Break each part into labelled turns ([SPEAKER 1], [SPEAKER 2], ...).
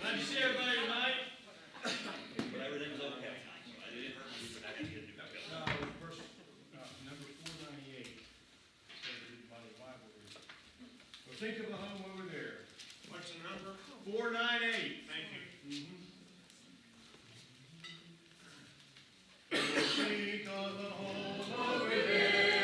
[SPEAKER 1] How'd you see everybody tonight?
[SPEAKER 2] But everything was okay. So I didn't hurt me, but I had to get a new back up.
[SPEAKER 1] Verse, number 498. By the Bible here. So think of a home over there.
[SPEAKER 3] What's the number?
[SPEAKER 1] 498.
[SPEAKER 3] Thank you.
[SPEAKER 1] Think of a home over there.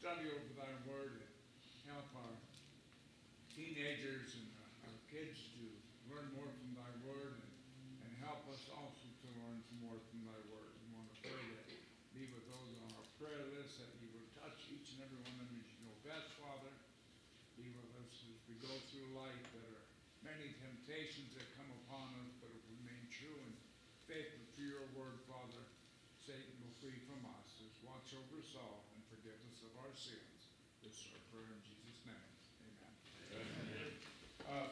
[SPEAKER 4] Study over thy word and help our teenagers and our kids to learn more from thy word and help us also to learn some more from thy word. We want to pray that be with those on our prayer list, that you will touch each and every one of them as you know best, Father. Be with us as we go through life. There are many temptations that come upon us, but if we remain true and faithful to your word, Father, Satan will flee from us. Just watch over us all and forgive us of our sins. This is our prayer in Jesus' name. Amen.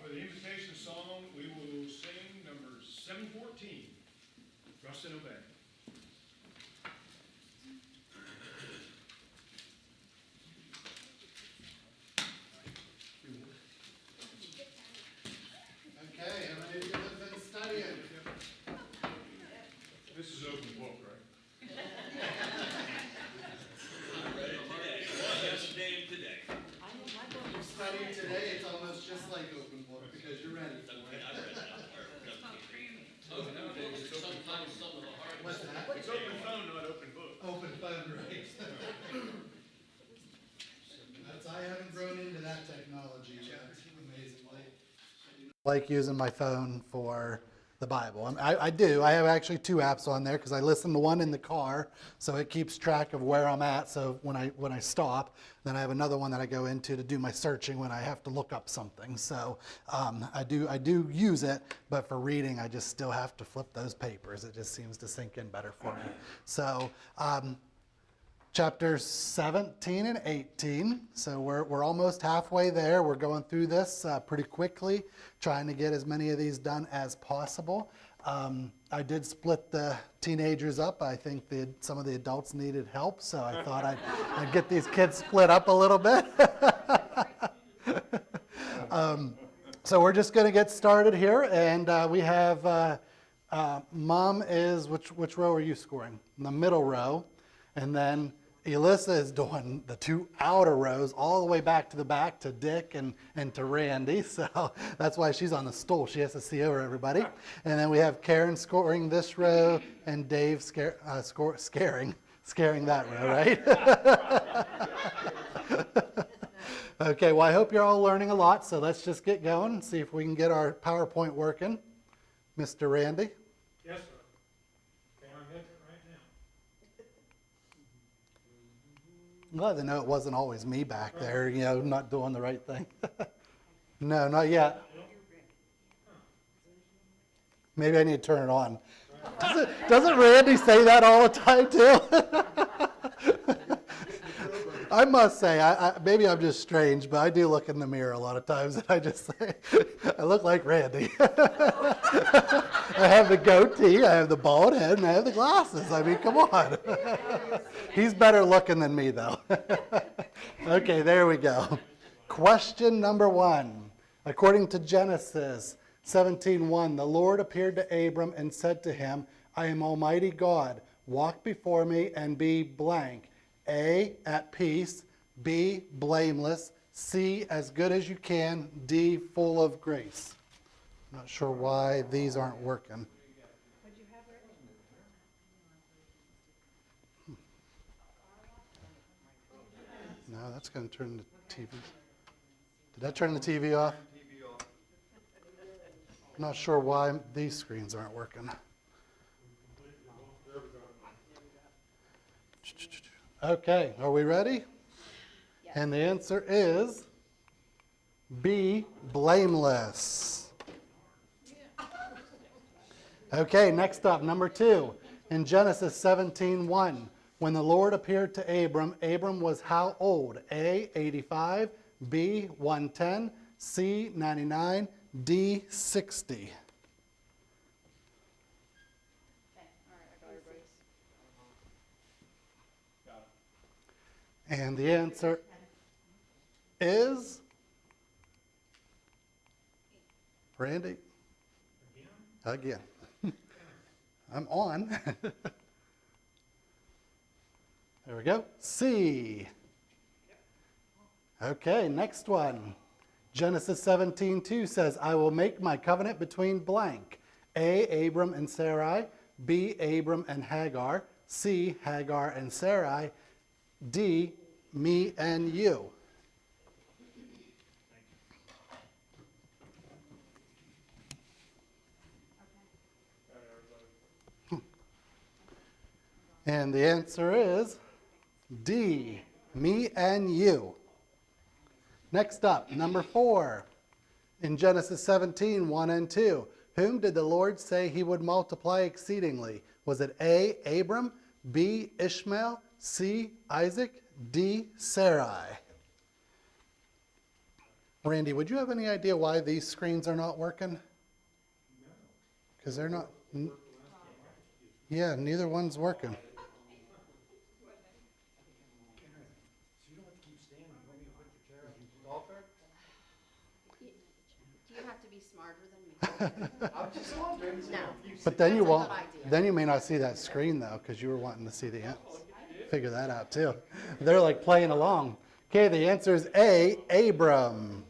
[SPEAKER 1] For the invitation song, we will sing number 714, Trust and Obey.
[SPEAKER 5] Okay, how many of you have been studying?
[SPEAKER 1] This is open book, right?
[SPEAKER 2] Yesterday and today.
[SPEAKER 5] You studied today, it's almost just like open book because you're ready for it.
[SPEAKER 2] I read that.
[SPEAKER 5] What's that?
[SPEAKER 1] It's open phone, not open book.
[SPEAKER 5] Open phone, right? I haven't grown into that technology yet, amazingly. Like using my phone for the Bible. I do. I have actually two apps on there because I listen to one in the car, so it keeps track of where I'm at. So when I stop, then I have another one that I go into to do my searching when I have to look up something. So I do use it, but for reading, I just still have to flip those papers. It just seems to sink in better for me. So. Chapters 17 and 18. So we're almost halfway there. We're going through this pretty quickly, trying to get as many of these done as possible. I did split the teenagers up. I think some of the adults needed help, so I thought I'd get these kids split up a little bit. So we're just going to get started here, and we have Mom is, which row are you scoring? In the middle row. And then Elissa is doing the two outer rows all the way back to the back to Dick and to Randy. So that's why she's on the stool. She has to see over everybody. And then we have Karen scoring this row and Dave scaring that row, right? Okay, well, I hope you're all learning a lot. So let's just get going and see if we can get our PowerPoint working. Mr. Randy?
[SPEAKER 1] Yes, sir. Okay, I'm hitting it right now.
[SPEAKER 5] I'm glad to know it wasn't always me back there, not doing the right thing. No, not yet. Maybe I need to turn it on. Doesn't Randy say that all the time too? I must say, maybe I'm just strange, but I do look in the mirror a lot of times and I just say, I look like Randy. I have the goatee, I have the bald head, and I have the glasses. I mean, come on. He's better looking than me, though. Okay, there we go. Question number 1. According to Genesis 17:1, the Lord appeared to Abram and said to him, I am Almighty God. Walk before me and be blank. A, at peace. B, blameless. C, as good as you can. D, full of grace. I'm not sure why these aren't working. No, that's going to turn the TV. Did that turn the TV off? I'm not sure why these screens aren't working. Okay, are we ready? Yes. And the answer is B, blameless. Okay, next up, number 2. In Genesis 17:1, when the Lord appeared to Abram, Abram was how old? A, 85, B, 110, C, 99, D, 60. And the answer is Randy? Again. I'm on. There we go. C. Okay, next one. Genesis 17:2 says, I will make my covenant between blank. A, Abram and Sarai. B, Abram and Hagar. C, Hagar and Sarai. D, me and you. And the answer is D, me and you. Next up, number 4. In Genesis 17:1 and 2, whom did the Lord say he would multiply exceedingly? Was it A, Abram, B, Ishmael, C, Isaac, D, Sarai? Randy, would you have any idea why these screens are not working? Because they're not. Yeah, neither one's working.
[SPEAKER 3] Do you have to be smarter than me?
[SPEAKER 1] I'm just wondering.
[SPEAKER 3] No.
[SPEAKER 5] But then you
[SPEAKER 3] That's a
[SPEAKER 5] won't.
[SPEAKER 3] good idea.
[SPEAKER 5] Then you may not see that screen though, because you were wanting to see the answer. Figure that out too. They're like playing along. Okay, the answer is A, Abram.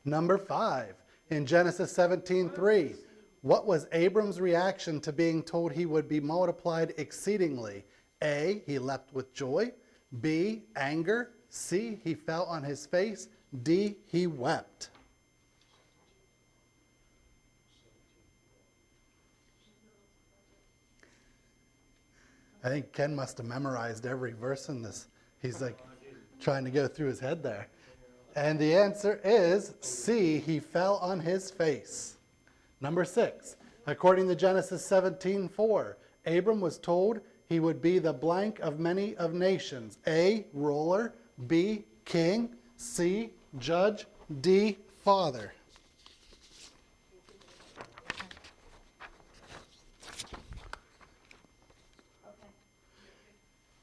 [SPEAKER 5] Number 5, in Genesis 17:3, what was Abram's reaction to being told he would be multiplied exceedingly? A, he leapt with joy. B, anger. C, he fell on his face. D, he wept. I think Ken must have memorized every verse in this. He's like trying to go through his head there. And the answer is C, he fell on his face. Number 6, according to Genesis 17:4, Abram was told he would be the blank of many of nations. A, ruler. B, king. C, judge. D, father.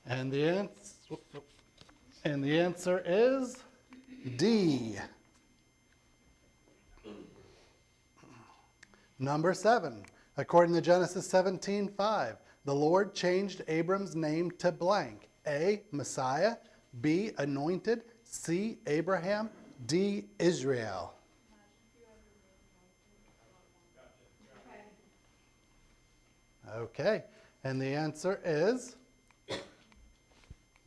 [SPEAKER 5] And the answer is D. Number 7, according to Genesis 17:5, the Lord changed Abram's name to blank. A, Messiah, B, anointed, C, Abraham, D, Israel. Okay, and the answer is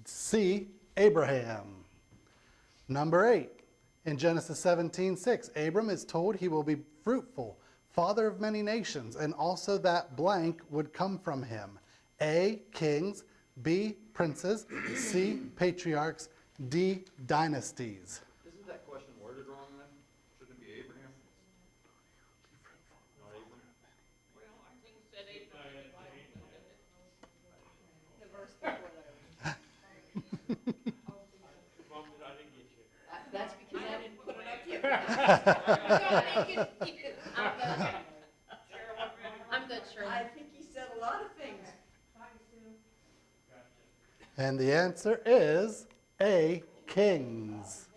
[SPEAKER 5] C, Abraham. Number 8, in Genesis 17:6, Abram is told he will be fruitful, father of many nations, and also that blank would come from him. A, kings, B, princes, C, patriarchs, D, dynasties.
[SPEAKER 2] Isn't that question worded wrong then? Shouldn't it be Abraham? Not Abram?
[SPEAKER 3] The verse before that. That's because I didn't put it up yet. I'm good, Shirley.
[SPEAKER 6] I think he said a lot of things.
[SPEAKER 5] And the answer is A, kings.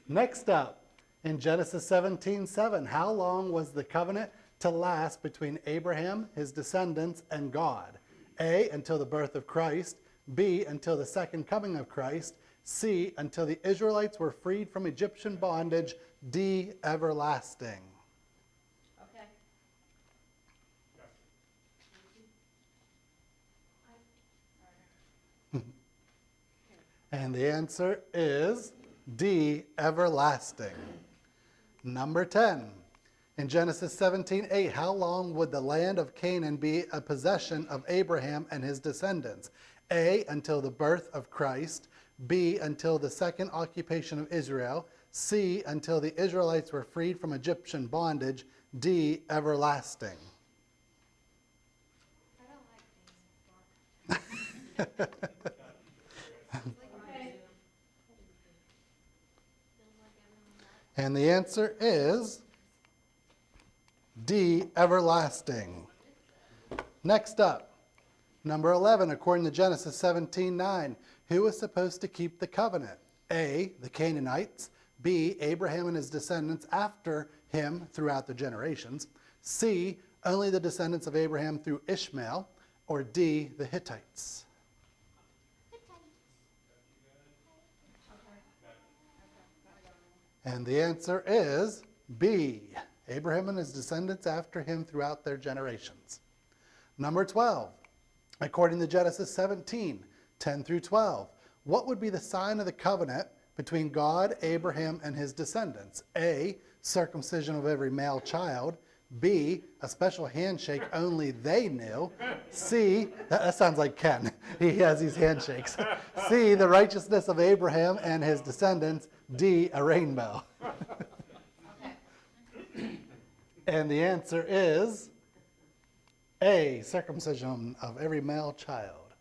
[SPEAKER 5] Next up, in Genesis 17:7, how long was the covenant to last between Abraham, his descendants, and God? A, until the birth of Christ, B, until the second coming of Christ, C, until the Israelites were freed from Egyptian bondage, D, everlasting.
[SPEAKER 3] Okay.
[SPEAKER 5] And the answer is D, everlasting. Number 10. In Genesis 17:8, how long would the land of Canaan be a possession of Abraham and his descendants? A, until the birth of Christ, B, until the second occupation of Israel, C, until the Israelites were freed from Egyptian bondage, D, everlasting.
[SPEAKER 3] I don't like things.
[SPEAKER 5] And the answer is D, everlasting. Next up, number 11, according to Genesis 17:9, who was supposed to keep the covenant? A, the Canaanites, B, Abraham and his descendants after him throughout the generations, C, only the descendants of Abraham through Ishmael, or D, the Hittites. And the answer is B, Abraham and his descendants after him throughout their generations. Number 12, according to Genesis 17:10 through 12, what would be the sign of the covenant between God, Abraham, and his descendants? A, circumcision of every male child. B, a special handshake only they knew. C, that sounds like Ken. He has these handshakes. C, the righteousness of Abraham and his descendants. D, a rainbow. And the answer is A, circumcision of every male child.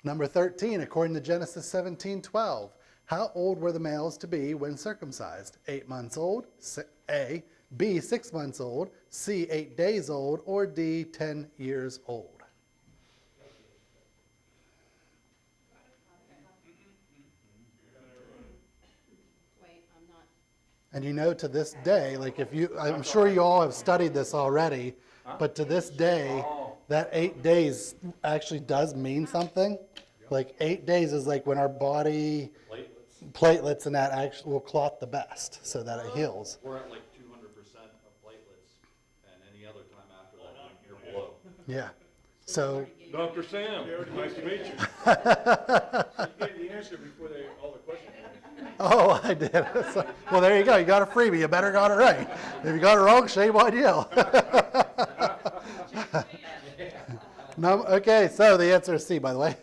[SPEAKER 5] Number 13, according to Genesis 17:12, how old were the males to be when circumcised? 8 months old, A, B, 6 months old, C, 8 days old, or D, 10 years old.
[SPEAKER 3] Wait, I'm not.
[SPEAKER 5] And you know, to this day, like if you, I'm sure you all have studied this already, but to this day, that 8 days actually does mean something. Like 8 days is like when our body platelets and that actually will clot the best so that it heals.
[SPEAKER 2] We're at like 200% of platelets, and any other time after that, you're below.
[SPEAKER 5] Yeah. So,
[SPEAKER 1] Dr. Sam, nice to meet you. You gave the answer before all the questions.
[SPEAKER 5] oh, I did. So, well, there you go. You got a freebie. You better got it right. If you got it wrong, shame on you. No, okay, so the answer is C, by the way.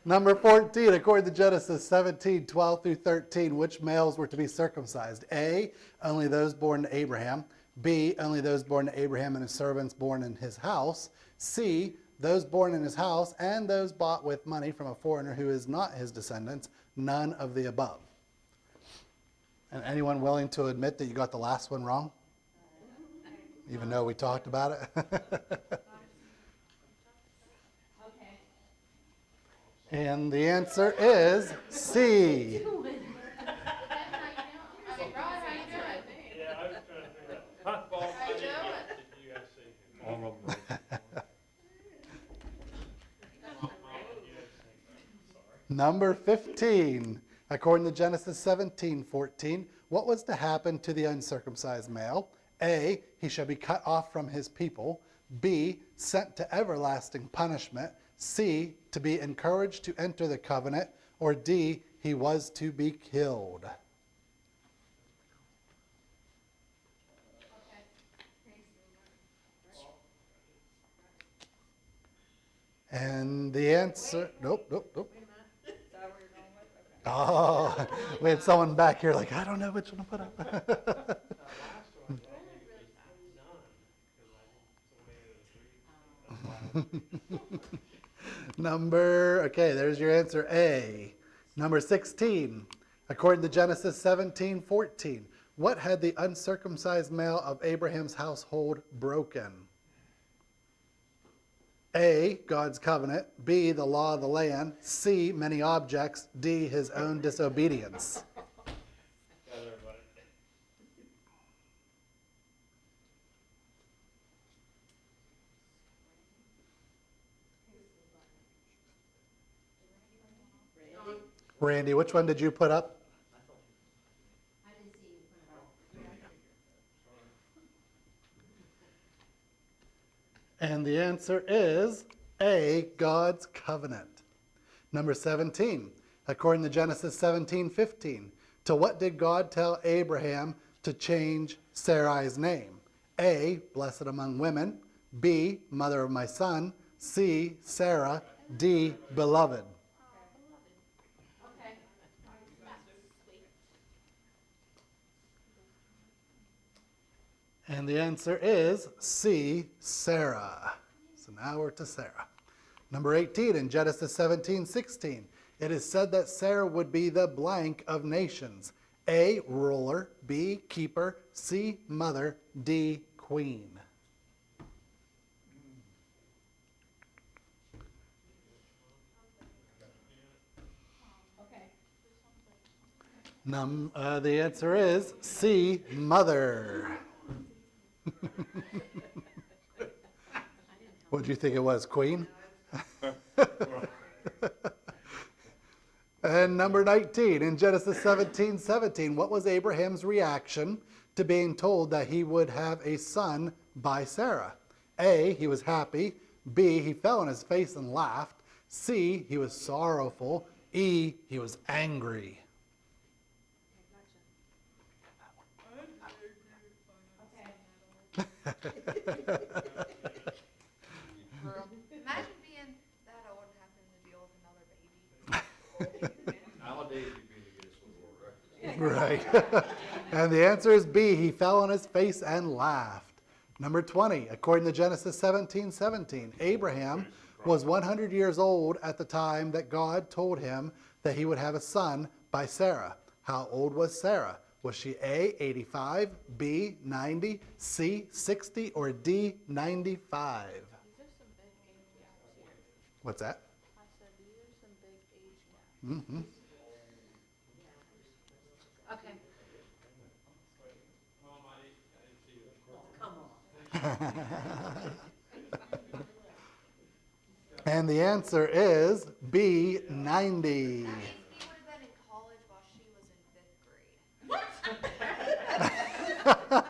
[SPEAKER 5] Number 14, according to Genesis 17:12 through 13, which males were to be circumcised? A, only those born to Abraham. B, only those born to Abraham and his servants born in his house. C, those born in his house and those bought with money from a foreigner who is not his descendants. None of the above. And anyone willing to admit that you got the last one wrong? Even though we talked about it?
[SPEAKER 3] Okay.
[SPEAKER 5] And the answer is C.
[SPEAKER 3] Rod, how you doing?
[SPEAKER 1] Yeah, I was trying to figure out. Huh?
[SPEAKER 3] How you doing?
[SPEAKER 1] Did you guys see him? All of them.
[SPEAKER 5] Number 15, according to Genesis 17:14, what was to happen to the uncircumcised male? A, he shall be cut off from his people. B, sent to everlasting punishment. C, to be encouraged to enter the covenant. Or D, he was to be killed. And the answer, nope.
[SPEAKER 6] Is that where you're going with? Okay.
[SPEAKER 5] Oh, we had someone back here like, I don't know which one to put up. Okay, there's your answer A. Number 16, according to Genesis 17:14, what had the uncircumcised male of Abraham's household broken? A, God's covenant. B, the law of the land. C, many objects. D, his own disobedience. Randy, which one did you put up? And the answer is A, God's covenant. Number 17, according to Genesis 17:15, to what did God tell Abraham to change Sarai's name? A, blessed among women. B, mother of my son. C, Sarah. D, beloved. And the answer is C, Sarah. So now we're to Sarah. Number 18, in Genesis 17:16, it is said that Sarah would be the blank of nations. A, ruler. B, keeper. C, mother. D, queen. The answer is C, mother. What did you think it was, queen? And number 19, in Genesis 17:17, what was Abraham's reaction to being told that he would have a son by Sarah? A, he was happy. B, he fell on his face and laughed. C, he was sorrowful. E, he was angry.
[SPEAKER 7] Imagine being that old and having to deal with another baby.
[SPEAKER 1] Nowadays, you'd be the Guinness World Record.
[SPEAKER 5] Right. And the answer is B, he fell on his face and laughed. Number 20, according to Genesis 17:17, Abraham was 100 years old at the time that God told him that he would have a son by Sarah. How old was Sarah? Was she A, 85, B, 90, C, 60, or D, 95?
[SPEAKER 7] These are some big age gaps here.
[SPEAKER 5] What's that?
[SPEAKER 7] I said these are some big age gaps.
[SPEAKER 5] Mm-hmm.
[SPEAKER 7] Okay.
[SPEAKER 6] Come on.
[SPEAKER 5] And the answer is B, 90.
[SPEAKER 7] That means he would have been in college while she was in 5th grade. That's a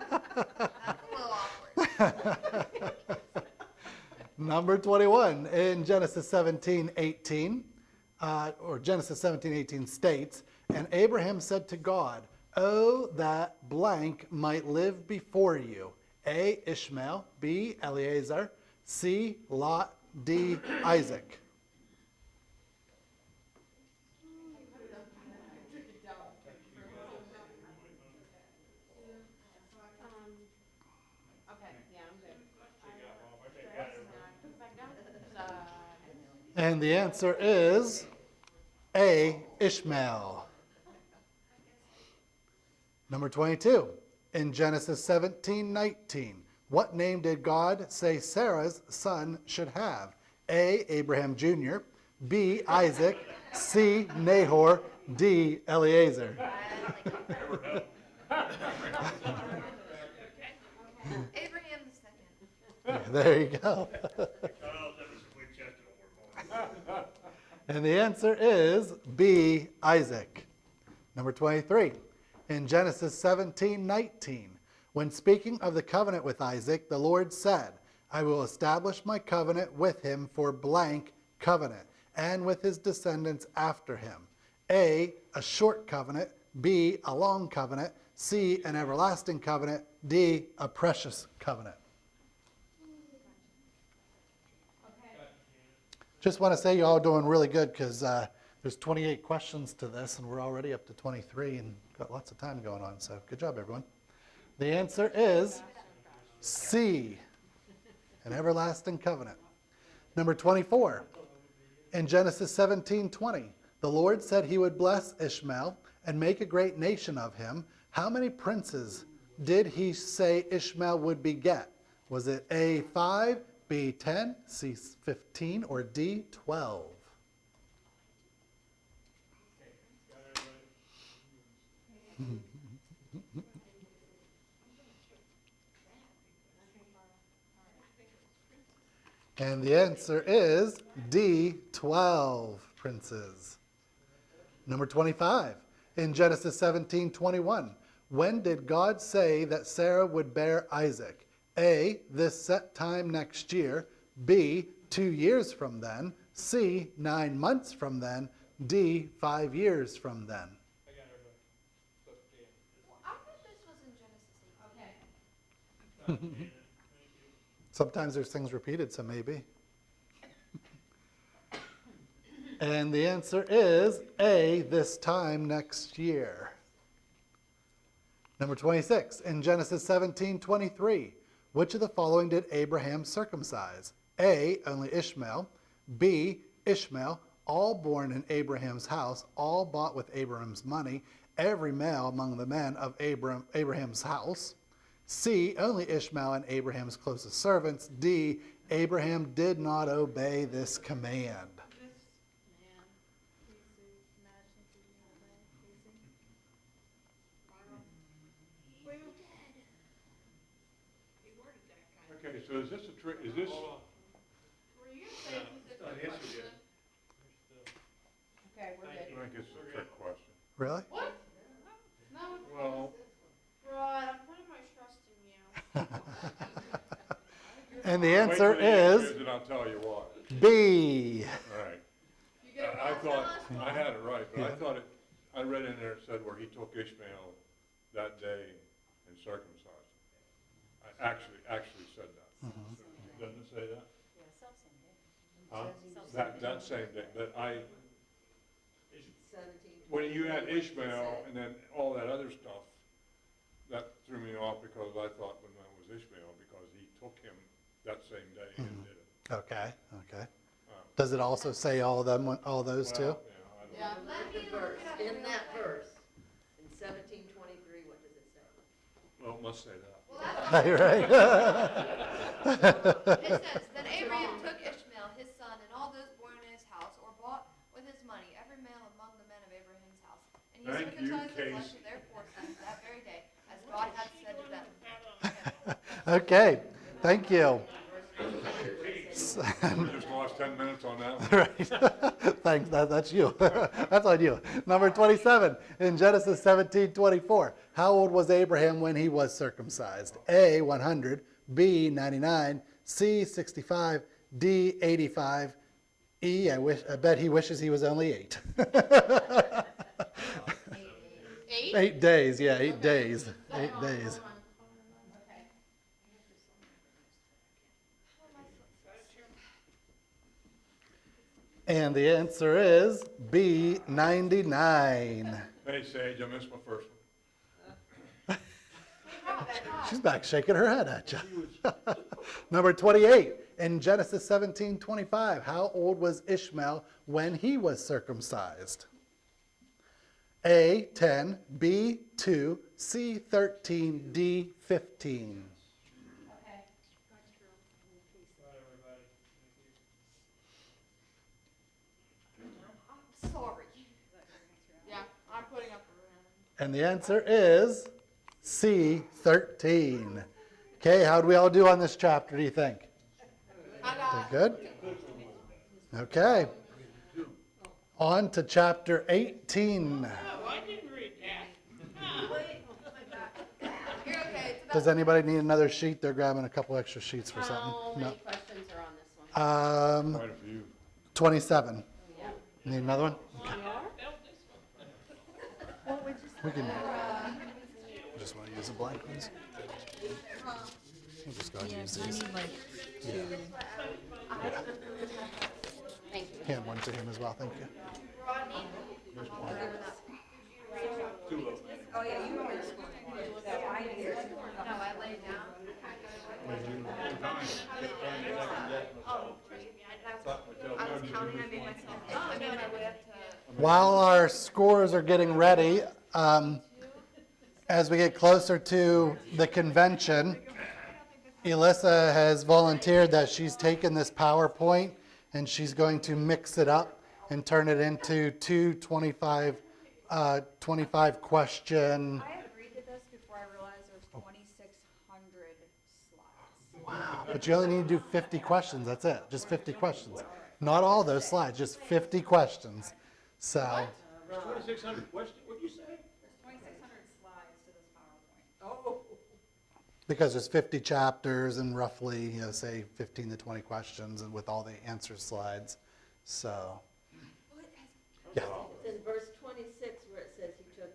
[SPEAKER 7] little awkward.
[SPEAKER 5] Number 21, in Genesis 17:18, or Genesis 17:18 states, and Abraham said to God, oh, that blank might live before you. A, Ishmael. B, Eliezer. C, Lot. D, Isaac.
[SPEAKER 7] Okay, yeah, I'm good.
[SPEAKER 5] And the answer is A, Ishmael. Number 22, in Genesis 17:19, what name did God say Sarah's son should have? A, Abraham Jr., B, Isaac, C, Nahor, D, Eliezer.
[SPEAKER 7] Abraham the second.
[SPEAKER 5] There you go. And the answer is B, Isaac. Number 23, in Genesis 17:19, when speaking of the covenant with Isaac, the Lord said, I will establish my covenant with him for blank covenant, and with his descendants after him. A short covenant, B, a long covenant, C, an everlasting covenant, D, a precious covenant. Just want to say you're all doing really good because there's 28 questions to this and we're already up to 23 and got lots of time going on. So good job, everyone. The answer is C, an everlasting covenant. Number 24, in Genesis 17:20, the Lord said he would bless Ishmael and make a great nation of him. How many princes did he say Ishmael would beget? Was it A, 5, B, 10, C, 15, or D, 12? And the answer is D, 12 princes. Number 25, in Genesis 17:21, when did God say that Sarah would bear Isaac? A, this set time next year, B, 2 years from then, C, 9 months from then, D, 5 years from then.
[SPEAKER 7] Well, I thought this was in Genesis 18.
[SPEAKER 6] Okay.
[SPEAKER 5] Sometimes there's things repeated, so maybe. And the answer is A, this time next year. Number 26, in Genesis 17:23, which of the following did Abraham circumcise? A, only Ishmael. B, Ishmael, all born in Abraham's house, all bought with Abraham's money, every male among the men of Abraham's house. C, only Ishmael and Abraham's closest servants. D, Abraham did not obey this command.
[SPEAKER 1] Okay, so is this a trick, is this?
[SPEAKER 7] Were you saying
[SPEAKER 1] It's not answered yet.
[SPEAKER 6] Okay, we're
[SPEAKER 1] I
[SPEAKER 6] good.
[SPEAKER 1] think it's a trick question.
[SPEAKER 5] Really?
[SPEAKER 7] What? No.
[SPEAKER 1] Well,
[SPEAKER 7] Rod, I'm putting my trust in you.
[SPEAKER 5] And the
[SPEAKER 1] wait
[SPEAKER 5] answer
[SPEAKER 1] till the answer
[SPEAKER 5] is
[SPEAKER 1] and I'll tell you what.
[SPEAKER 5] B.
[SPEAKER 1] All right.
[SPEAKER 7] You get it
[SPEAKER 1] I
[SPEAKER 7] wrong,
[SPEAKER 1] thought,
[SPEAKER 7] Rod?
[SPEAKER 1] I had it right, but I
[SPEAKER 5] Yeah.
[SPEAKER 1] thought it, I read in there, it said where he took Ishmael that day and circumcised him. I actually said that. Doesn't it say that? Huh? That same day, but when you had Ishmael and then all that other stuff, that threw me off because I thought when that was Ishmael, because he took him that same day and did it.
[SPEAKER 5] Okay, okay. Does it also say all of them, all those two?
[SPEAKER 1] Well, yeah, I don't know.
[SPEAKER 3] Yeah,
[SPEAKER 7] Let me
[SPEAKER 3] the
[SPEAKER 7] look
[SPEAKER 3] verse,
[SPEAKER 7] it up
[SPEAKER 3] in
[SPEAKER 7] real
[SPEAKER 3] that
[SPEAKER 7] quick.
[SPEAKER 3] verse, in 17:23, what does it say?
[SPEAKER 1] Well, it must say that.
[SPEAKER 7] Well, that's
[SPEAKER 5] You're right.
[SPEAKER 7] It says, then Abraham took Ishmael, his son, and all those born in his house, or bought with his money, every male among the men of Abraham's house. And he
[SPEAKER 1] Thank you,
[SPEAKER 7] circumcised the flesh
[SPEAKER 1] Casey.
[SPEAKER 7] of their foreskin that very day, as God had said to them.
[SPEAKER 5] Okay, thank you.
[SPEAKER 1] We just lost 10 minutes on that one.
[SPEAKER 5] Right. Thanks, that's you. That's on you. Number 27, in Genesis 17:24, how old was Abraham when he was circumcised? A, 100, B, 99, C, 65, D, 85, E, I bet he wishes he was only 8.
[SPEAKER 7] 8?
[SPEAKER 5] 8 days, yeah, 8 days. 8 days. And the answer is B, 99.
[SPEAKER 1] Hey, Sage, I missed my first one.
[SPEAKER 5] She's back shaking her head at you. Number 28, in Genesis 17:25, how old was Ishmael when he was circumcised? A, 10, B, 2, C, 13, D, 15.
[SPEAKER 7] I'm sorry. Yeah, I'm putting up a random.
[SPEAKER 5] And the answer is C, 13. Okay, how'd we all do on this chapter, do you think?
[SPEAKER 7] I got
[SPEAKER 5] Good? Okay. On to chapter 18.
[SPEAKER 3] Oh, I didn't read that.
[SPEAKER 7] Wait, oh my God. You're okay, it's
[SPEAKER 5] Does
[SPEAKER 7] about,
[SPEAKER 5] anybody need another sheet? They're grabbing a couple extra sheets for
[SPEAKER 3] How
[SPEAKER 5] something.
[SPEAKER 3] many questions are on this one?
[SPEAKER 1] Quite a few.
[SPEAKER 5] 27.
[SPEAKER 3] Yeah.
[SPEAKER 5] Need another one?
[SPEAKER 3] You are?
[SPEAKER 5] We can. Just want to use the blank ones. We'll just go ahead and use these.
[SPEAKER 3] Thank you.
[SPEAKER 5] Hand one to him as well, thank you.
[SPEAKER 6] Oh, yeah, you were in school. So I did.
[SPEAKER 7] no, I laid down. I was counting, I made myself. Oh, I made my way up to.
[SPEAKER 5] While our scores are getting ready, as we get closer to the convention, Elissa has volunteered that she's taken this PowerPoint and she's going to mix it up and turn it into two 25 question.
[SPEAKER 6] I agreed to this before I realized there was 2,600 slides.
[SPEAKER 5] But you only need to do 50 questions, that's it, just 50 questions. Not all those slides, just 50 questions. So,
[SPEAKER 2] 2,600 questions, what'd you say?
[SPEAKER 6] There's 2,600 slides to this PowerPoint.
[SPEAKER 3] Oh.
[SPEAKER 5] because there's 50 chapters and roughly, say 15 to 20 questions and with all the answer slides. So, yeah.
[SPEAKER 8] It's in verse 26 where it says he took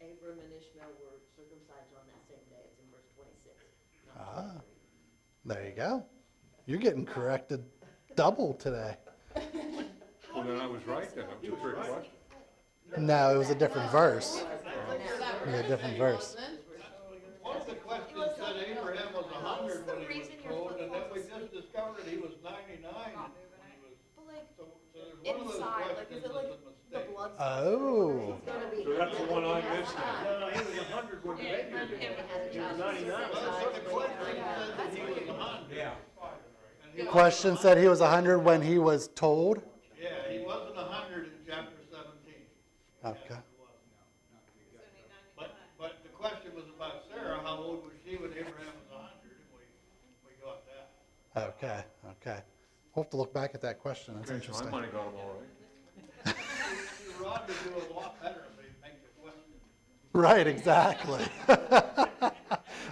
[SPEAKER 8] Abram and Ishmael were circumcised on that same day. It's in verse 26. not 23.
[SPEAKER 5] There you go. You're getting corrected double today.
[SPEAKER 1] Well, then I was right then. It was a trick question.
[SPEAKER 5] No, it was a different verse. It was a different verse.
[SPEAKER 9] One of the questions said Abraham was 100 when he was told, and then we just discovered he was 99 when he was.
[SPEAKER 7] But like,
[SPEAKER 9] So there's one of those
[SPEAKER 7] inside, like,
[SPEAKER 9] questions
[SPEAKER 7] is it
[SPEAKER 9] that's
[SPEAKER 7] like
[SPEAKER 9] a
[SPEAKER 7] the
[SPEAKER 9] mistake.
[SPEAKER 7] blood?
[SPEAKER 5] Oh.
[SPEAKER 1] So that's the one I missed then.
[SPEAKER 2] No, he was 100 when the baby was born. He was 99.
[SPEAKER 9] Well, so the question said that he was 100.
[SPEAKER 2] Yeah.
[SPEAKER 9] And he,
[SPEAKER 5] Question said he was 100 when he was told.
[SPEAKER 9] yeah, he wasn't 100 in chapter 17.
[SPEAKER 5] Okay.
[SPEAKER 9] But the question was about Sarah, how old was she when Abraham was 100, and we got that.
[SPEAKER 5] Okay. Okay. We'll have to look back at that question. That's
[SPEAKER 1] Okay, so I
[SPEAKER 5] interesting.
[SPEAKER 1] might have got them all right.
[SPEAKER 9] Rod would do a lot better if he'd make the question.
[SPEAKER 5] Right, exactly.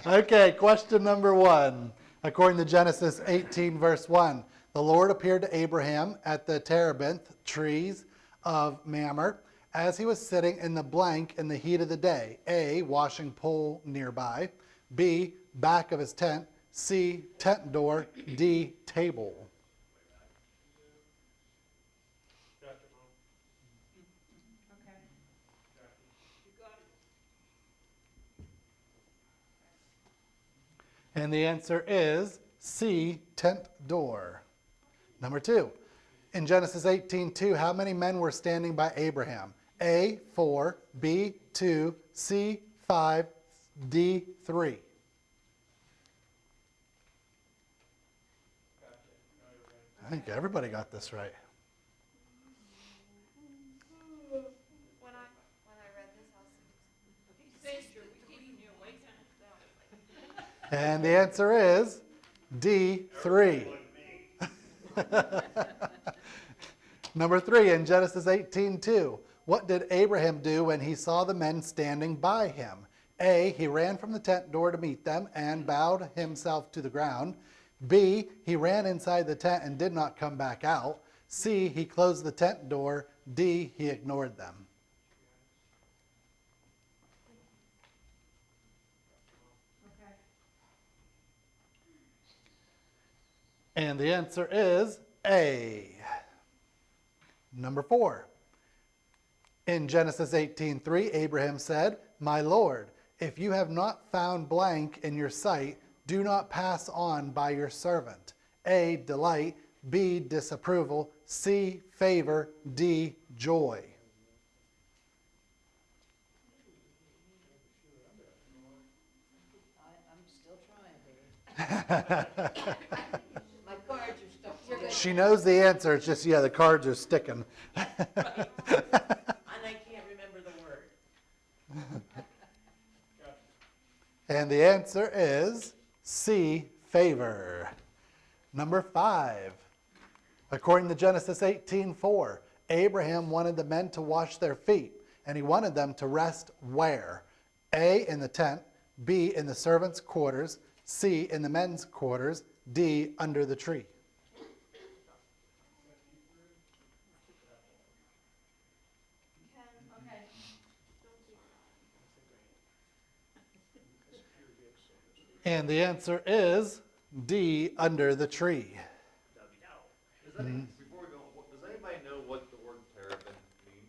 [SPEAKER 5] Okay, question number 1. According to Genesis 18, verse 1, the Lord appeared to Abraham at the terebinth trees of Mamre as he was sitting in the blank in the heat of the day. A, washing pole nearby. B, back of his tent. C, tent door. D, table.
[SPEAKER 6] Okay.
[SPEAKER 5] And the answer is C, tent door. Number 2, in Genesis 18:2, how many men were standing by Abraham? A, 4, B, 2, C, 5, D, 3. I think everybody got this right.
[SPEAKER 7] When I read this, I was.
[SPEAKER 5] And the answer is D, 3. Number 3, in Genesis 18:2, what did Abraham do when he saw the men standing by him? A, he ran from the tent door to meet them and bowed himself to the ground. B, he ran inside the tent and did not come back out. C, he closed the tent door. D, he ignored them.
[SPEAKER 6] Okay.
[SPEAKER 5] And the answer is A. Number 4. In Genesis 18:3, Abraham said, "My Lord, if you have not found blank in your sight, do not pass on by your servant." A, delight. B, disapproval. C, favor. D, joy.
[SPEAKER 3] I'm still trying, baby. My cards are stuck. You're good.
[SPEAKER 5] She knows the answer, it's just, the cards are sticking.
[SPEAKER 8] And I can't remember the word.
[SPEAKER 5] And the answer is C, favor. Number 5. According to Genesis 18:4, Abraham wanted the men to wash their feet, and he wanted them to rest where? A, in the tent, B, in the servants' quarters, C, in the men's quarters, D, under the tree.
[SPEAKER 7] Okay.
[SPEAKER 5] And the answer is D, under the tree.
[SPEAKER 10] Does any, before we go, does anybody know what the word terrapin means?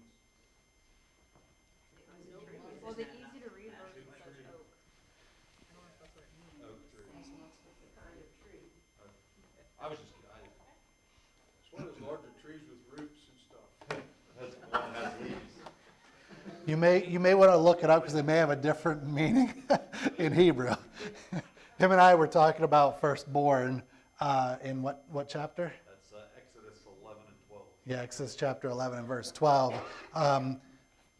[SPEAKER 6] Well, the easy to read version says oak. I don't know if that's what it means.
[SPEAKER 10] Oak tree.
[SPEAKER 8] Kind of tree.
[SPEAKER 10] I was just,
[SPEAKER 1] It's one of those larger trees with roots and stuff.
[SPEAKER 10] that's one that has leaves.
[SPEAKER 5] You may want to look it up because it may have a different meaning in Hebrew. Him and I were talking about firstborn in what chapter?
[SPEAKER 10] That's Exodus 11 and 12.
[SPEAKER 5] Yeah, Exodus chapter 11 and verse 12.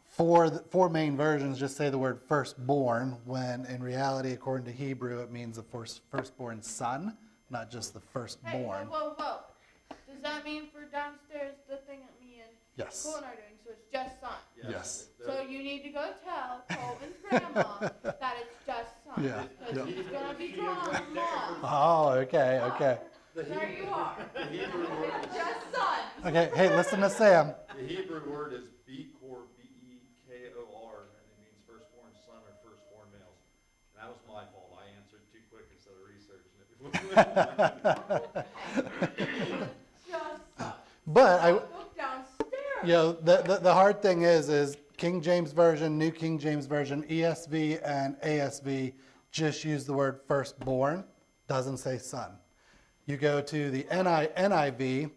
[SPEAKER 5] Four main versions just say the word firstborn, when in reality, according to Hebrew, it means the firstborn son, not just the
[SPEAKER 7] Hey,
[SPEAKER 5] firstborn.
[SPEAKER 7] whoa. Does that mean for downstairs, the thing that me and
[SPEAKER 5] Yes.
[SPEAKER 7] Cole and I are doing, so it's just son?
[SPEAKER 5] Yes.
[SPEAKER 7] So you need to go tell Colton's grandma that it's just son.
[SPEAKER 5] Yeah,
[SPEAKER 7] Because
[SPEAKER 5] yeah.
[SPEAKER 7] he's gonna be drawn mom.
[SPEAKER 5] Oh, okay.
[SPEAKER 7] There you are.
[SPEAKER 10] The Hebrew word is,
[SPEAKER 7] Just son.
[SPEAKER 5] Okay, hey, listen to Sam.
[SPEAKER 10] the Hebrew word is Bekor, B-E-K-O-R, and it means firstborn son or firstborn males. And that was my fault. I answered too quick instead of researching it before.
[SPEAKER 7] Just son.
[SPEAKER 5] But I,
[SPEAKER 7] Look downstairs.
[SPEAKER 5] you know, the hard thing is King James Version, New King James Version, ESV and ASV just use the word firstborn, doesn't say son. You go to the NIV,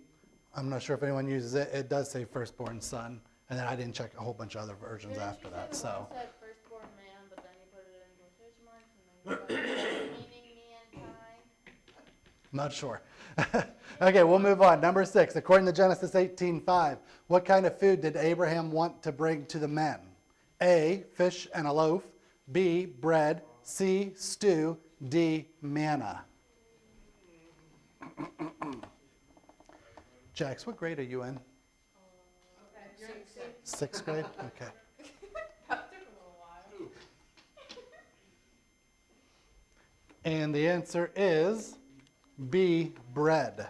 [SPEAKER 5] I'm not sure if anyone uses it, it does say firstborn son, and then I didn't check a whole bunch of other versions after that, so.
[SPEAKER 7] One said firstborn man, but then you put it in quotation marks, and then you put meaning mankind.
[SPEAKER 5] Not sure. Okay, we'll move on. Number 6, according to Genesis 18:5, what kind of food did Abraham want to bring to the men? A, fish and a loaf, B, bread, C, stew, D, manna. Jax, what grade are you in? Sixth grade? Okay.
[SPEAKER 7] That took a little while.
[SPEAKER 5] And the answer is B, bread.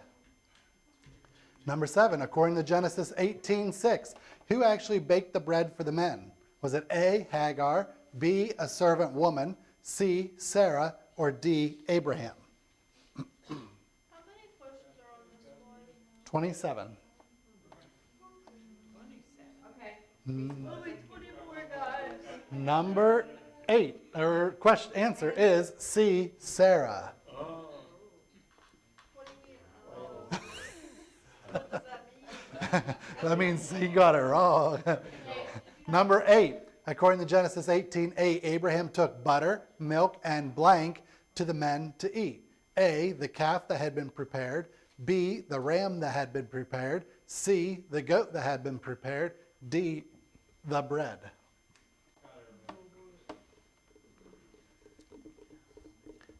[SPEAKER 5] Number 7, according to Genesis 18:6, who actually baked the bread for the men? Was it A, Hagar, B, a servant woman, C, Sarah, or D, Abraham?
[SPEAKER 7] How many questions are on this one?
[SPEAKER 5] 27.
[SPEAKER 7] Okay. Only 20 more guys.
[SPEAKER 5] Number 8, or question answer is C, Sarah.
[SPEAKER 7] What do you mean? What does that mean?
[SPEAKER 5] That means he got it wrong. Number 8, according to Genesis 18:8, Abraham took butter, milk, and blank to the men to eat. A, the calf that had been prepared. B, the ram that had been prepared. C, the goat that had been prepared. D, the bread.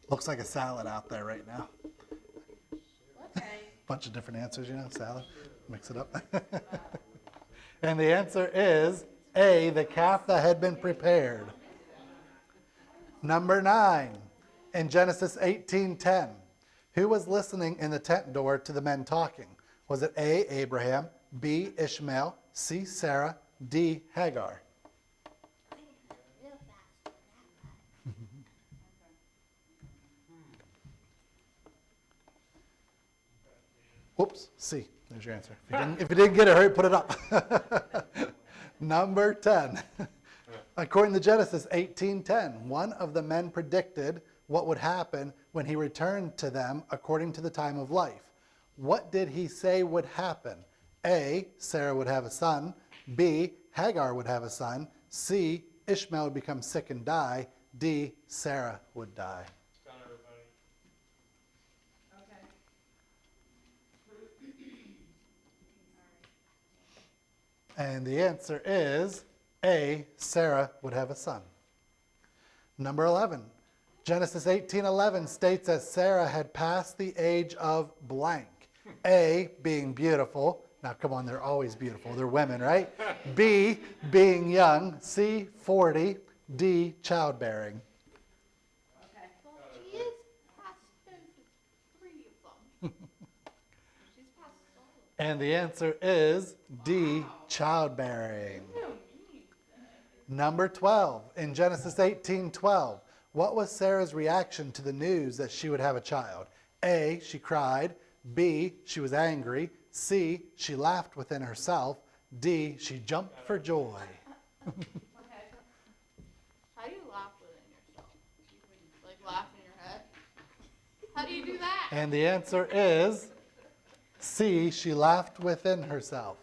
[SPEAKER 5] Looks like a salad out there right now.
[SPEAKER 7] Okay.
[SPEAKER 5] Bunch of different answers, you know, salad. Mix it up. And the answer is A, the calf that had been prepared. Number 9, in Genesis 18:10, who was listening in the tent door to the men talking? Was it A, Abraham, B, Ishmael, C, Sarah, D, Hagar?
[SPEAKER 7] Real fast.
[SPEAKER 5] Whoops, C. There's your answer. If you didn't get it, hurry, put it up. Number 10. According to Genesis 18:10, one of the men predicted what would happen when he returned to them according to the time of life. What did he say would happen? A, Sarah would have a son. B, Hagar would have a son. C, Ishmael would become sick and die. D, Sarah would die.
[SPEAKER 7] Okay.
[SPEAKER 5] And the answer is A, Sarah would have a son. Number 11, Genesis 18:11 states that Sarah had passed the age of blank. A, being beautiful. Now, come on, they're always beautiful. They're women, right? B, being young. C, 40. D, childbearing.
[SPEAKER 7] Well, she is past 3 of them. She's past all of them.
[SPEAKER 5] And the answer is D, childbearing. Number 12, in Genesis 18:12, what was Sarah's reaction to the news that she would have a child? A, she cried. B, she was angry. C, she laughed within herself. D, she jumped for joy.
[SPEAKER 7] Okay. How do you laugh within yourself? Like laugh in your head? How do you do that?
[SPEAKER 5] And the answer is C, she laughed within herself.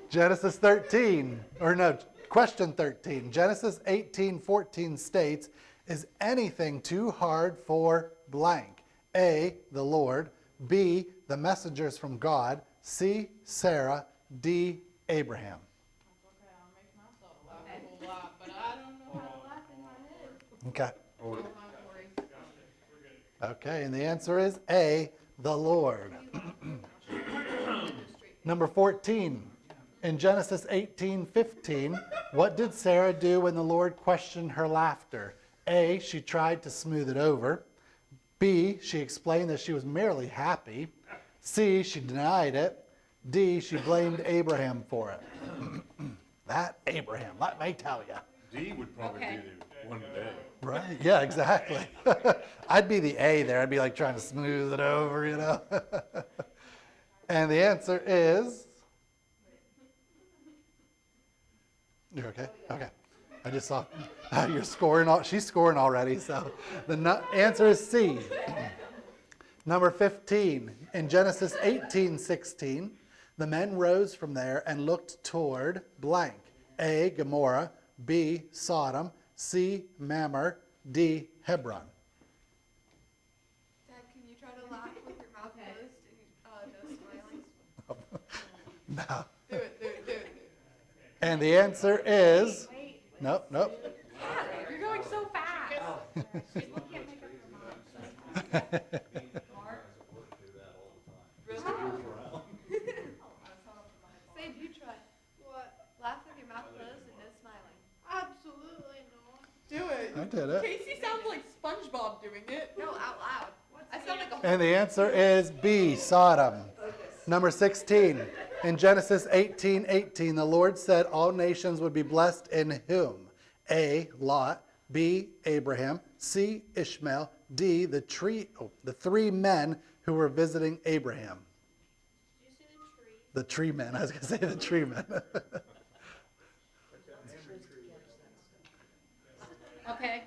[SPEAKER 5] Genesis 13, or no, question 13. Genesis 18:14 states, is anything too hard for blank? A, the Lord. B, the messengers from God. C, Sarah. D, Abraham.
[SPEAKER 3] Okay, I'll make myself laugh a whole lot, but I don't know how to laugh in my head.
[SPEAKER 5] Okay.
[SPEAKER 3] Don't worry.
[SPEAKER 5] Okay, and the answer is A, the Lord. Number 14, in Genesis 18:15, what did Sarah do when the Lord questioned her laughter? A, she tried to smooth it over. B, she explained that she was merely happy. C, she denied it. D, she blamed Abraham for it. That Abraham, let me tell you.
[SPEAKER 1] D would probably be the one today.
[SPEAKER 5] Right, yeah, exactly. I'd be the A there. I'd be like trying to smooth it over, you know. And the answer is, you're okay? Okay. I just saw you're scoring. She's scoring already. So the answer is C. Number 15, in Genesis 18:16, the men rose from there and looked toward blank. A, Gomorrah. B, Sodom. C, Mamre. D, Hebron.
[SPEAKER 7] Dad, can you try to laugh with your mouth closed and no smiling?
[SPEAKER 5] No.
[SPEAKER 7] Do it.
[SPEAKER 5] And the answer is, nope.
[SPEAKER 6] You're going so fast. She's looking at makeup for mom.
[SPEAKER 7] Say, you try. What? Laugh with your mouth closed and no smiling. Absolutely not.
[SPEAKER 3] Do it.
[SPEAKER 5] I did it.
[SPEAKER 3] Casey sounds like SpongeBob doing it.
[SPEAKER 7] No, out loud. I sound like a
[SPEAKER 5] And the answer is B, Sodom. Number 16, in Genesis 18:18, the Lord said all nations would be blessed in whom? A, Lot. B, Abraham. C, Ishmael. D, the three men who were visiting Abraham.
[SPEAKER 7] Did you say the tree?
[SPEAKER 5] The tree men. I was going to say the tree men.
[SPEAKER 3] Okay.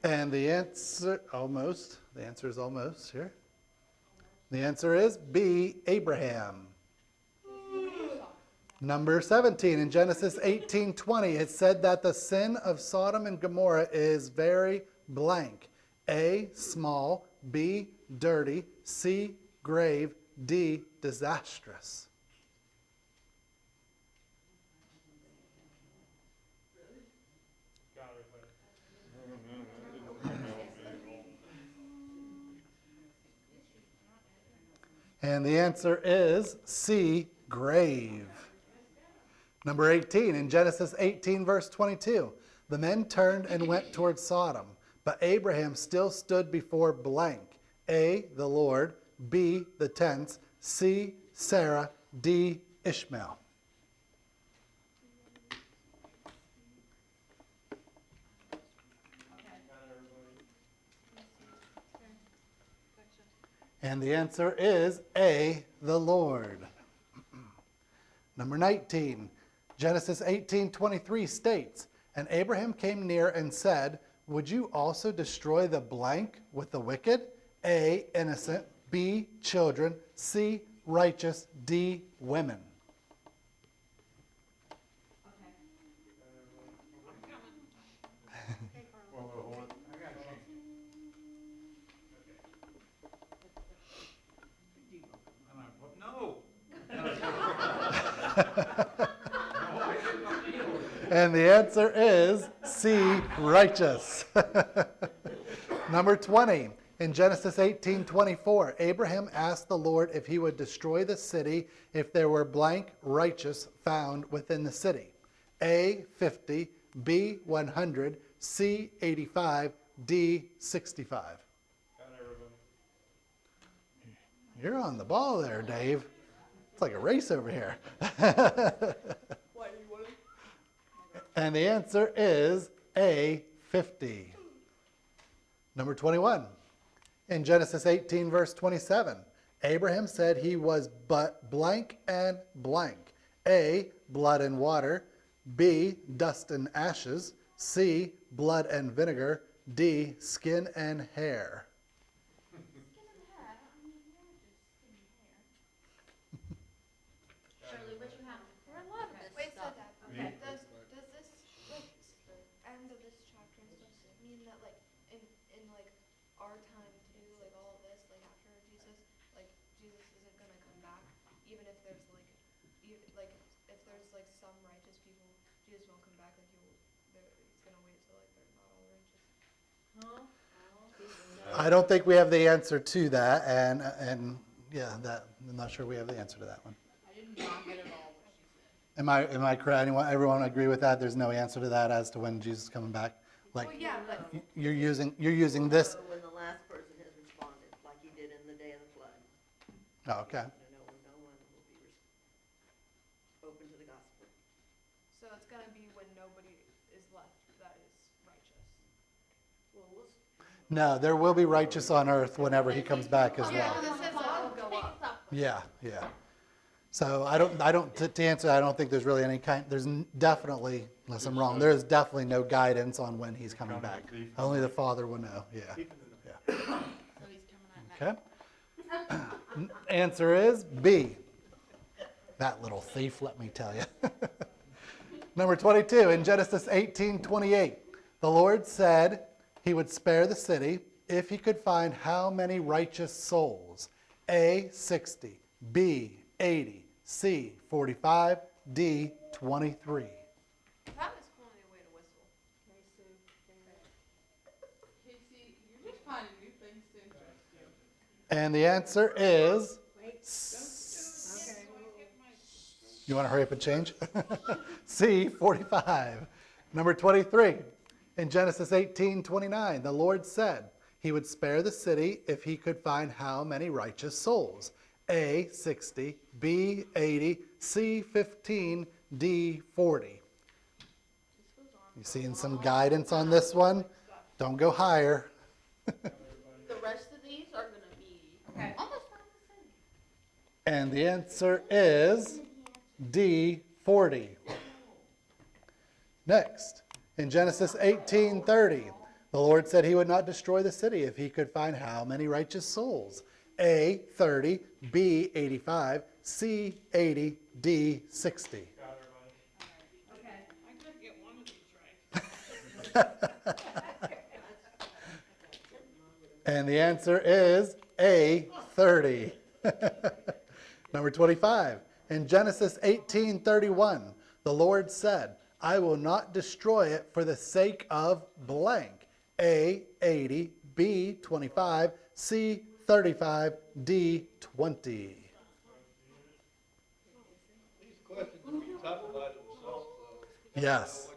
[SPEAKER 5] And the answer, almost. The answer is almost here. The answer is B, Abraham. Number 17, in Genesis 18:20, it said that the sin of Sodom and Gomorrah is very blank. A, small. B, dirty. C, grave. D, disastrous. And the answer is C, grave. Number 18, in Genesis 18, verse 22, the men turned and went toward Sodom, but Abraham still stood before blank. A, the Lord. B, the tents. C, Sarah. D, Ishmael. And the answer is A, the Lord. Number 19, Genesis 18:23 states, and Abraham came near and said, would you also destroy the blank with the wicked? A, innocent. B, children. C, righteous. D, women.
[SPEAKER 10] No.
[SPEAKER 5] And the answer is C, righteous. Number 20, in Genesis 18:24, Abraham asked the Lord if he would destroy the city if there were blank righteous found within the city. A, 50, B, 100, C, 85, D, 65.
[SPEAKER 1] Got everybody?
[SPEAKER 5] You're on the ball there, Dave. It's like a race over here. And the answer is A, 50. Number 21. In Genesis 18, verse 27, Abraham said he was but blank and blank. A, blood and water. B, dust and ashes. C, blood and vinegar. D, skin and hair.
[SPEAKER 7] Shirley, what you have?
[SPEAKER 6] We're a lot of this
[SPEAKER 7] Wait, so
[SPEAKER 6] stuff.
[SPEAKER 7] that,
[SPEAKER 1] Me?
[SPEAKER 7] does this, like, end of this chapter and stuff mean that, like, in like, our time too, like, all of this, like, after Jesus, like, Jesus isn't gonna come back, even if there's, like, if there's, like, some righteous people, Jesus won't come back, like, he's gonna wait till, like, they're not all righteous.
[SPEAKER 5] I don't think we have the answer to that, and yeah, that I'm not sure we have the answer to that one.
[SPEAKER 3] I did not get it all what she said.
[SPEAKER 5] Am I correct? Everyone agree with that? There's no answer to that as to when Jesus is coming back. Like
[SPEAKER 7] Well, yeah, but,
[SPEAKER 5] you're using this.
[SPEAKER 8] So when the last person has responded, like he did in the day of the flood.
[SPEAKER 5] Oh, okay.
[SPEAKER 8] No one will be open to the gospel.
[SPEAKER 7] so it's gonna be when nobody is left that is righteous.
[SPEAKER 8] Well, we'll
[SPEAKER 5] No, there will be righteous on earth whenever he comes back as
[SPEAKER 7] Yeah,
[SPEAKER 5] well.
[SPEAKER 7] this says it'll go up.
[SPEAKER 5] Yeah, yeah. So to answer, I don't think there's really any there's definitely, unless I'm wrong, there is definitely no guidance on when he's coming back. Only the Father will know, yeah.
[SPEAKER 3] So he's coming at night.
[SPEAKER 5] Okay. Answer is B. That little thief, let me tell you. Number 22, in Genesis 18:28, the Lord said he would spare the city if he could find how many righteous souls? A, 60, B, 80, C, 45, D, 23.
[SPEAKER 7] That was only a way to whistle.
[SPEAKER 3] Casey, you're just finding new things to interest you.
[SPEAKER 5] And the answer is, you want to hurry up and change? C, 45. Number 23, in Genesis 18:29, the Lord said he would spare the city if he could find how many righteous souls? A, 60, B, 80, C, 15, D, 40. You seeing some guidance on this one? Don't go higher.
[SPEAKER 8] The rest of these are gonna be almost around the same.
[SPEAKER 5] And the answer is D, 40. Next, in Genesis 18:30, the Lord said he would not destroy the city if he could find how many righteous souls? A, 30, B, 85, C, 80, D, 60.
[SPEAKER 3] Okay. I could get one of these right.
[SPEAKER 5] And the answer is A, 30. Number 25. In Genesis 18:31, the Lord said, I will not destroy it for the sake of blank. A, 80, B, 25, C, 35, D, 20.
[SPEAKER 9] These questions would be tough by themselves, though.
[SPEAKER 5] Yes.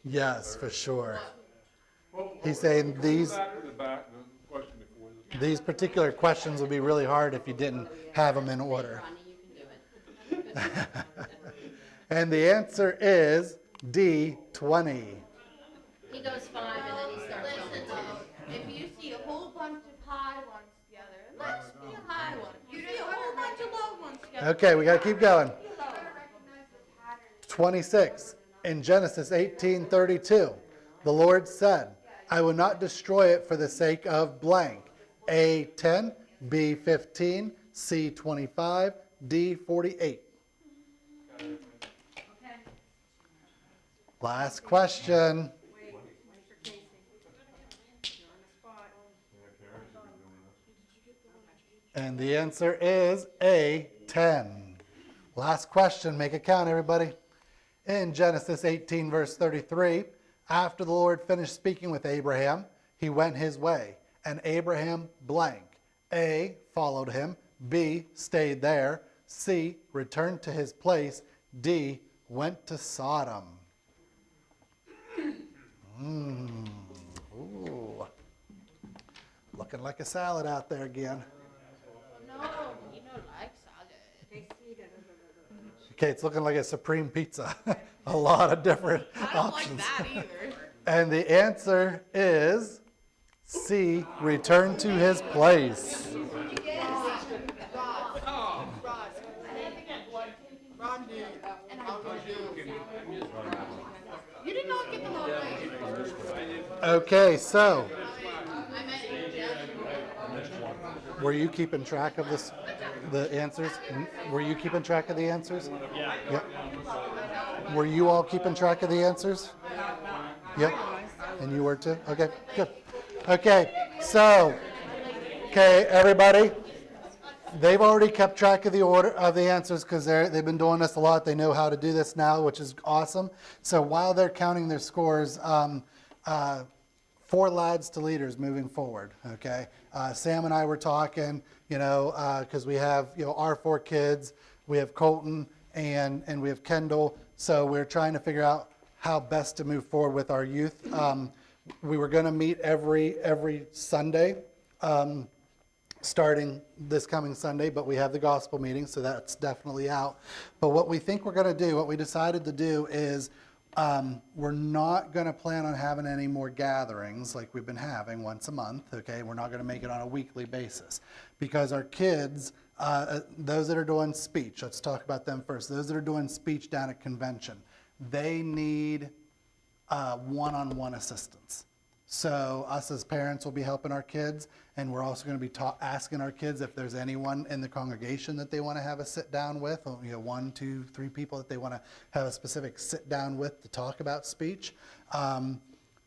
[SPEAKER 5] Yes, for sure.
[SPEAKER 1] Well,
[SPEAKER 5] He's saying
[SPEAKER 1] go
[SPEAKER 5] these
[SPEAKER 1] back to the back, the question before this.
[SPEAKER 5] these particular questions would be really hard if you didn't have them in order.
[SPEAKER 8] Ronnie, you can do it.
[SPEAKER 5] And the answer is D, 20.
[SPEAKER 7] He goes 5 and then he starts going. If you see a whole bunch of high ones together, let's be a high one. You see a whole bunch of low ones together.
[SPEAKER 5] Okay, we got to keep going.
[SPEAKER 7] You gotta recognize the pattern.
[SPEAKER 5] 26. In Genesis 18:32, the Lord said, I will not destroy it for the sake of blank. A, 10, B, 15, C, 25, D, 48.
[SPEAKER 3] Okay.
[SPEAKER 5] Last question.
[SPEAKER 3] Wait for Casey. You're on the spot.
[SPEAKER 5] And the answer is A, 10. Last question. Make it count, everybody. In Genesis 18, verse 33, after the Lord finished speaking with Abraham, he went his way. and Abraham blank. A, followed him. B, stayed there. C, returned to his place. D, went to Sodom. Ooh. Looking like a salad out there again.
[SPEAKER 3] No, you don't like salad.
[SPEAKER 5] Okay, it's looking like a supreme pizza. A lot of different
[SPEAKER 3] I don't
[SPEAKER 5] options.
[SPEAKER 3] like that either.
[SPEAKER 5] And the answer is C, return to his place.
[SPEAKER 3] You did not get them all right.
[SPEAKER 5] Okay, so were you keeping track of this, the answers? Were you keeping track of the answers? Yeah. Yep. Were you all keeping track of the answers? Yep. And you were too? Okay, good. Okay, so, okay, everybody, they've already kept track of the order of the answers because they've been doing this a lot. They know how to do this now, which is awesome. So while they're counting their scores, 4 lads to leaders moving forward, okay? Sam and I were talking, because we have, our 4 kids, we have Colton and we have Kendall, so we're trying to figure out how best to move forward with our youth. We were gonna meet every Sunday, starting this coming Sunday, but we have the gospel meeting, so that's definitely out. But what we think we're gonna do, what we decided to do is, we're not going to plan on having any more gatherings like we've been having once a month, okay? We're not going to make it on a weekly basis because our kids, those that are doing speech, let's talk about them first. Those that are doing speech down at convention, they need one-on-one assistance. So us as parents will be helping our kids, and we're also going to be asking our kids if there's anyone in the congregation that they want to have a sit down with, 1, 2, 3 people that they want to have a specific sit down with to talk about speech.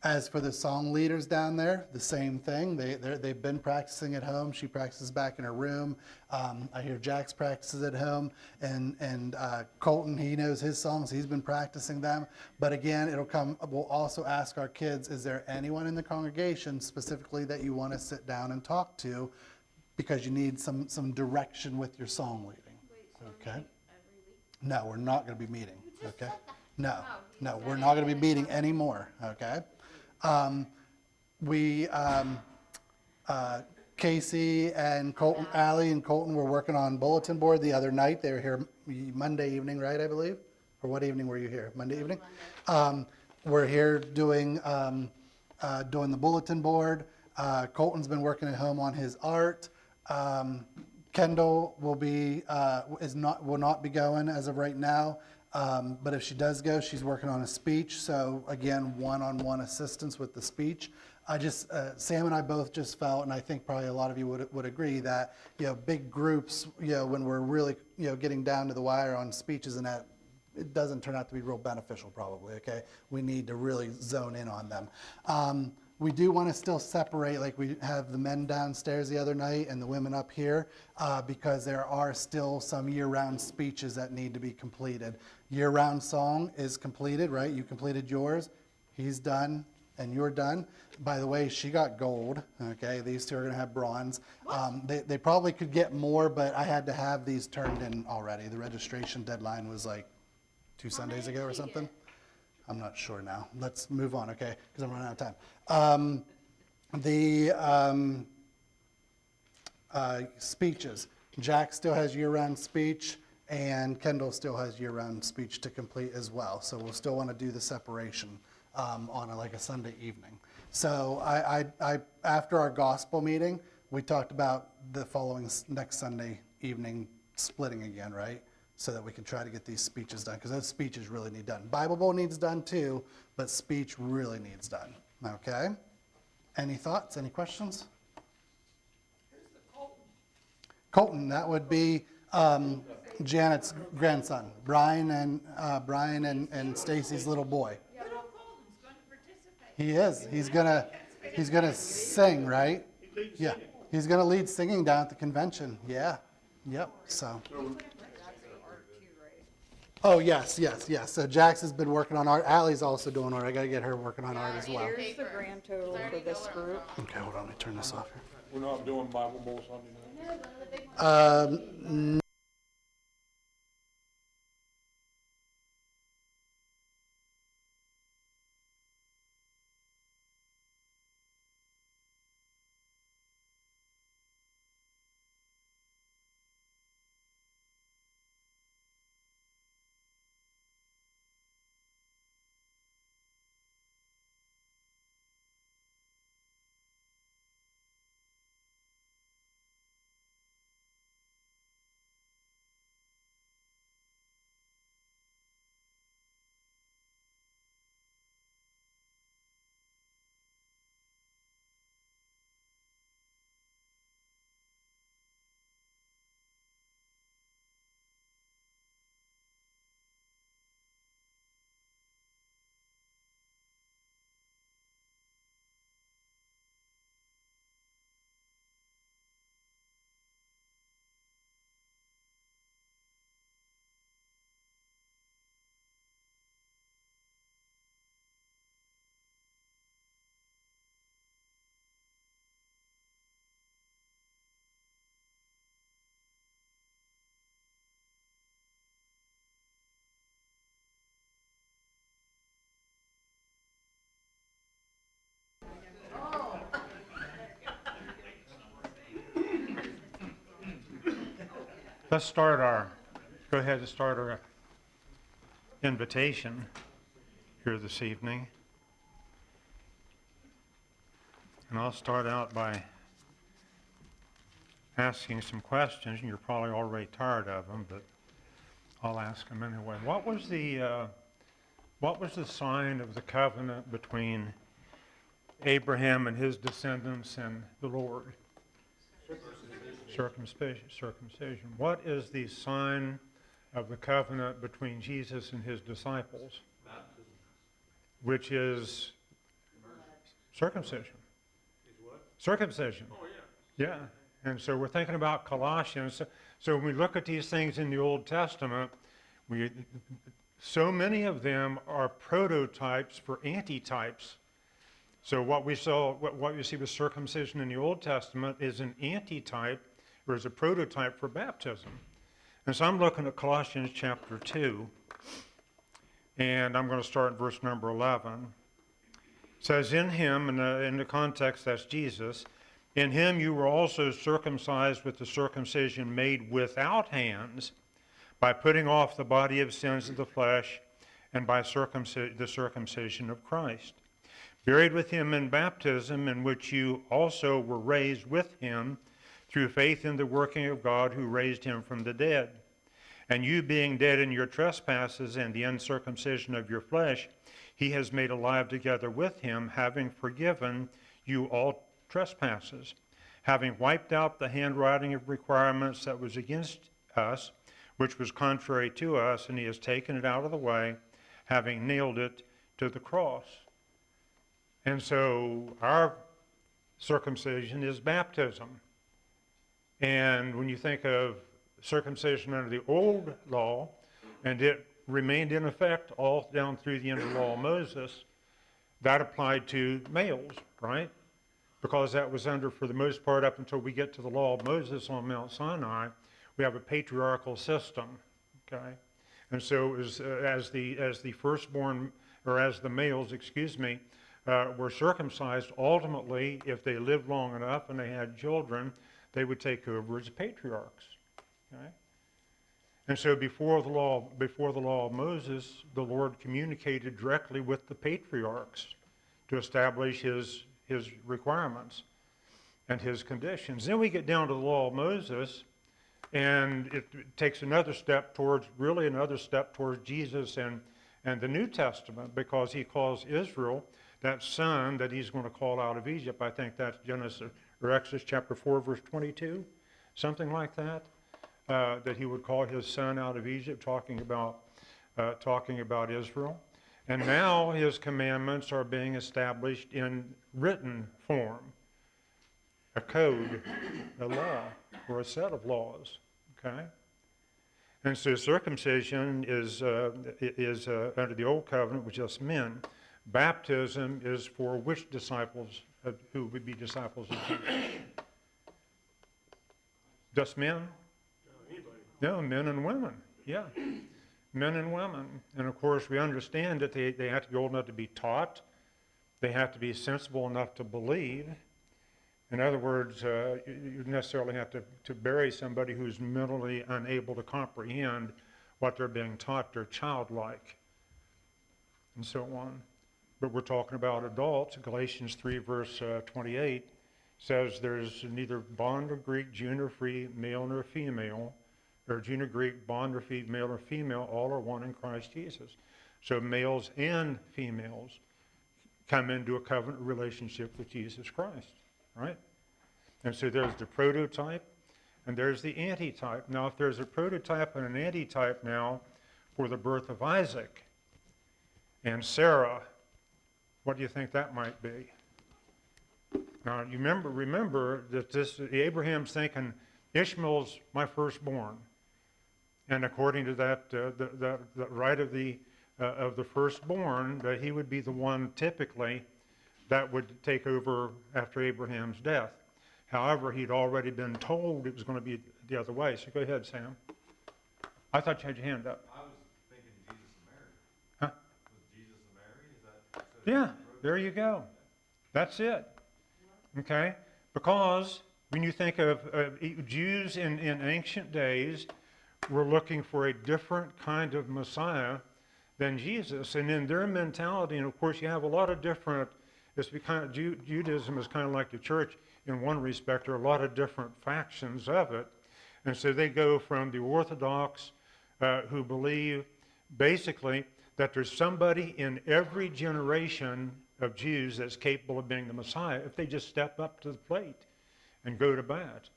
[SPEAKER 5] As for the song leaders down there, the same thing. They've been practicing at home. She practices back in her room. I hear Jax practices at home. And Colton, he knows his songs. He's been practicing them. But again, we'll also ask our kids, is there anyone in the congregation specifically that you want to sit down and talk to because you need some direction with your song leading? Okay? No, we're not going to be meeting. Okay? No, we're not going to be meeting anymore. Okay? Casey and Colton, Allie and Colton were working on bulletin board the other night. They were here Monday evening, right, I believe? Or what evening were you here? Monday evening? We're here doing the bulletin board. Colton's been working at home on his art. Kendall will not be going as of right now. But if she does go, she's working on a speech. So again, one-on-one assistance with the speech. Sam and I both just felt, and I think probably a lot of you would agree that, big groups, when we're really, getting down to the wire on speeches and that, it doesn't turn out to be real beneficial probably, okay? We need to really zone in on them. We do want to still separate, like we have the men downstairs the other night and the women up here, because there are still some year-round speeches that need to be completed. Year-round song is completed, right? You completed yours. He's done, and you're done. By the way, she got gold, okay? These two are going to have bronze. They probably could get more, but I had to have these turned in already. The registration deadline was like 2 Sundays ago or something. I'm not sure now. Let's move on, okay? Because I'm running out of time. Speeches. Jack still has year-round speech, and Kendall still has year-round speech to complete as well. So we'll still want to do the separation on a Sunday evening. So after our gospel meeting, we talked about the following next Sunday evening splitting again, right? So that we can try to get these speeches done, because those speeches really need done. Bible Bowl needs done too, but speech really needs done, okay? Any thoughts, any questions?
[SPEAKER 3] Who's the Colton?
[SPEAKER 5] Colton, that would be Janet's grandson, Brian and Stacy's little boy.
[SPEAKER 3] Little Colton's going to participate.
[SPEAKER 5] He is, he's gonna sing, right? Yeah, he's gonna lead singing down at the convention, yeah, yep, so. Oh, yes. So Jax has been working on art. Allie's also doing art. I gotta get her working on art as well.
[SPEAKER 6] Here's the grand total for this group.
[SPEAKER 5] Okay, hold on, let me turn this off here.
[SPEAKER 1] We're not doing Bible Bowl Sunday night?
[SPEAKER 11] Let's go ahead and start our invitation here this evening. And I'll start out by asking some questions, and you're probably already tired of them, but I'll ask them anyway. What was the sign of the covenant between Abraham and his descendants and the Lord? Circumcision. What is the sign of the covenant between Jesus and his disciples?
[SPEAKER 10] Baptism.
[SPEAKER 11] Which is circumcision.
[SPEAKER 10] Is what?
[SPEAKER 11] Circumcision.
[SPEAKER 10] Oh, yeah.
[SPEAKER 11] Yeah. And so we're thinking about Colossians. So when we look at these things in the Old Testament, so many of them are prototypes for antitypes. So what we see with circumcision in the Old Testament is an antitype, or is a prototype for baptism. And so I'm looking at Colossians chapter 2, and I'm going to start in verse number 11. It says, in him, in the context that's Jesus, in him you were also circumcised with the circumcision made without hands, by putting off the body of sins of the flesh, and by the circumcision of Christ. Buried with him in baptism, in which you also were raised with him through faith in the working of God who raised him from the dead. And you being dead in your trespasses and the uncircumcision of your flesh, he has made alive together with him, having forgiven you all trespasses, having wiped out the handwriting of requirements that was against us, which was contrary to us, and he has taken it out of the way, having nailed it to the cross. And so our circumcision is baptism. And when you think of circumcision under the old law, and it remained in effect all down through the end of the law of Moses, that applied to males, right? Because that was under, for the most part, up until we get to the law of Moses on Mount Sinai, we have a patriarchal system, okay? And so it was, as the firstborn, or as the males, were circumcised, ultimately, if they lived long enough and they had children, they would take over as patriarchs. Okay? And so before the law of Moses, the Lord communicated directly with the patriarchs to establish his requirements and his conditions. Then we get down to the law of Moses, and it takes another step towards Jesus and the New Testament, because he calls Israel that son that he's going to call out of Egypt. I think that's Genesis or Exodus chapter 4, verse 22, something like that, that he would call his son out of Egypt, talking about Israel. And now his commandments are being established in written form, a code, a law, or a set of laws, okay? And so circumcision is under the old covenant with just men. Baptism is for which disciples who would be disciples of Jesus? Just men? No, men and women. Yeah, men and women. And of course, we understand that they have to be old enough to be taught. They have to be sensible enough to believe. In other words, you necessarily have to bury somebody who's mentally unable to comprehend what they're being taught. They're childlike, and so on. But we're talking about adults. Galatians 3, verse 28 says there's neither bond or Greek, Jew nor free, male nor female, or Jew nor Greek, bond or free, male or female, all are one in Christ Jesus. So males and females come into a covenant relationship with Jesus Christ, right? And so there's the prototype and there's the antitype. Now, if there's a prototype and an antitype now for the birth of Isaac and Sarah, what do you think that might be? Now, you remember that Abraham's thinking, Ishmael's my firstborn. And according to that, the right of the firstborn, that he would be the one typically that would take over after Abraham's death. However, he'd already been told it was going to be the other way. So go ahead, Sam. I thought you had your hand up.
[SPEAKER 10] I was thinking Jesus and Mary.
[SPEAKER 11] Huh?
[SPEAKER 10] Was Jesus and Mary? Is that?
[SPEAKER 11] Yeah, there you go. That's it. Okay? Because when you think of Jews in ancient days were looking for a different kind of Messiah than Jesus. And in their mentality, and of course you have a lot of different, Judaism is kind of like the church in one respect. There are a lot of different factions of it. And so they go from the Orthodox who believe basically that there's somebody in every generation of Jews that's capable of being the Messiah if they just step up to the plate and go to bat.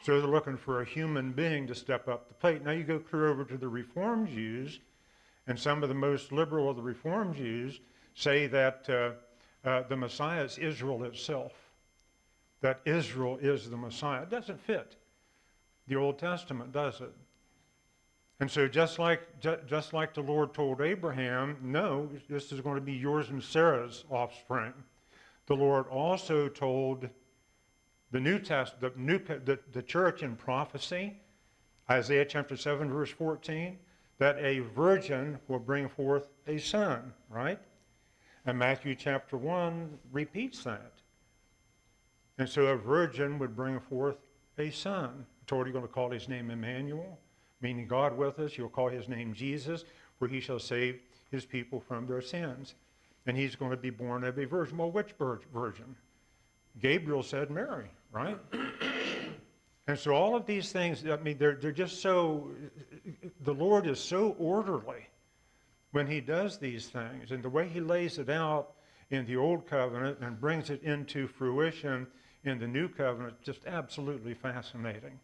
[SPEAKER 11] So they're looking for a human being to step up the plate. Now you go clear over to the Reformed Jews, and some of the most liberal of the Reformed Jews say that the Messiah is Israel itself, that Israel is the Messiah. It doesn't fit the Old Testament, does it? And so just like the Lord told Abraham, no, this is going to be yours and Sarah's offspring, the Lord also told the church in prophecy, Isaiah chapter 7, verse 14, that a virgin will bring forth a son, right? And Matthew chapter 1 repeats that. And so a virgin would bring forth a son. I told you going to call his name Emmanuel, meaning God with us. You'll call his name Jesus, for he shall save his people from their sins. And he's going to be born of a virgin. Well, which virgin? Gabriel said Mary, right? And so all of these things, I mean, they're just so, the Lord is so orderly when he does these things. And the way he lays it out in the Old Covenant and brings it into fruition in the New Covenant, just absolutely fascinating.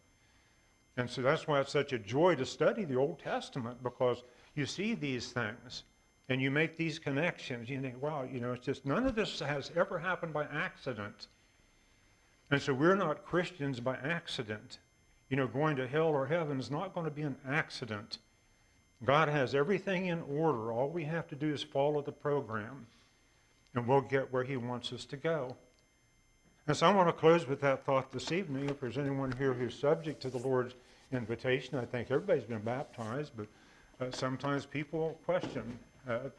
[SPEAKER 11] And so that's why it's such a joy to study the Old Testament, because you see these things and you make these connections. You think, wow, it's just none of this has ever happened by accident. And so we're not Christians by accident. Going to hell or heaven is not going to be an accident. God has everything in order. All we have to do is follow the program, and we'll get where he wants us to go. And so I want to close with that thought this evening. If there's anyone here who's subject to the Lord's invitation, I think everybody's been baptized, but sometimes people question, that,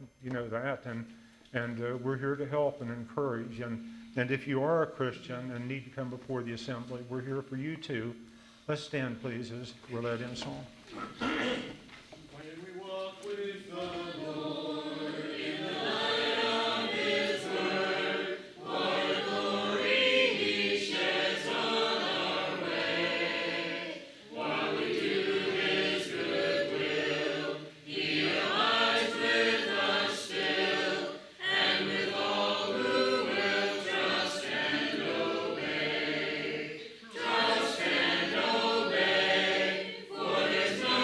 [SPEAKER 11] and we're here to help and encourage. And if you are a Christian and need to come before the assembly, we're here for you too. Let's stand, please, as we're led in song.
[SPEAKER 9] When we walk with the Lord in the light of his word, what glory he sheds on our way. While we do his good will, he abides with us still, and with all who will trust and obey. Trust and obey, for there's no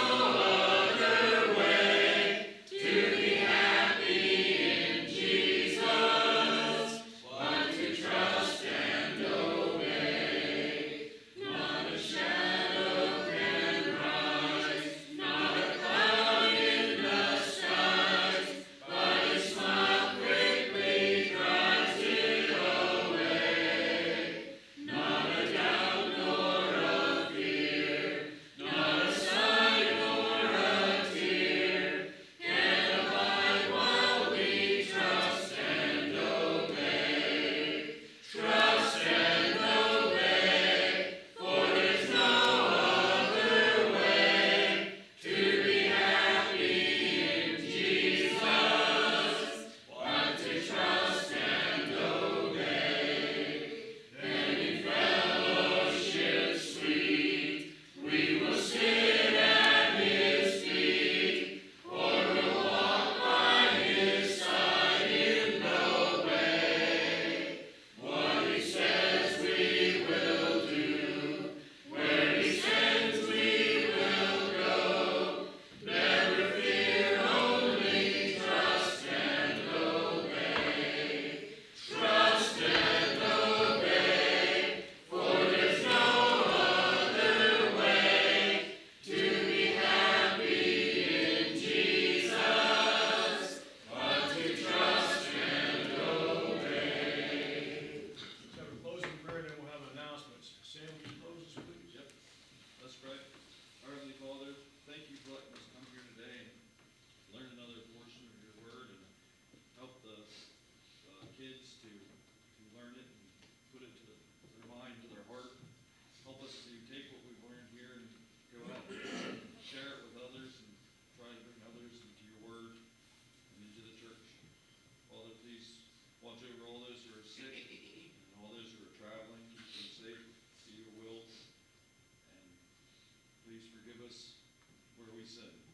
[SPEAKER 9] please forgive us where we sin.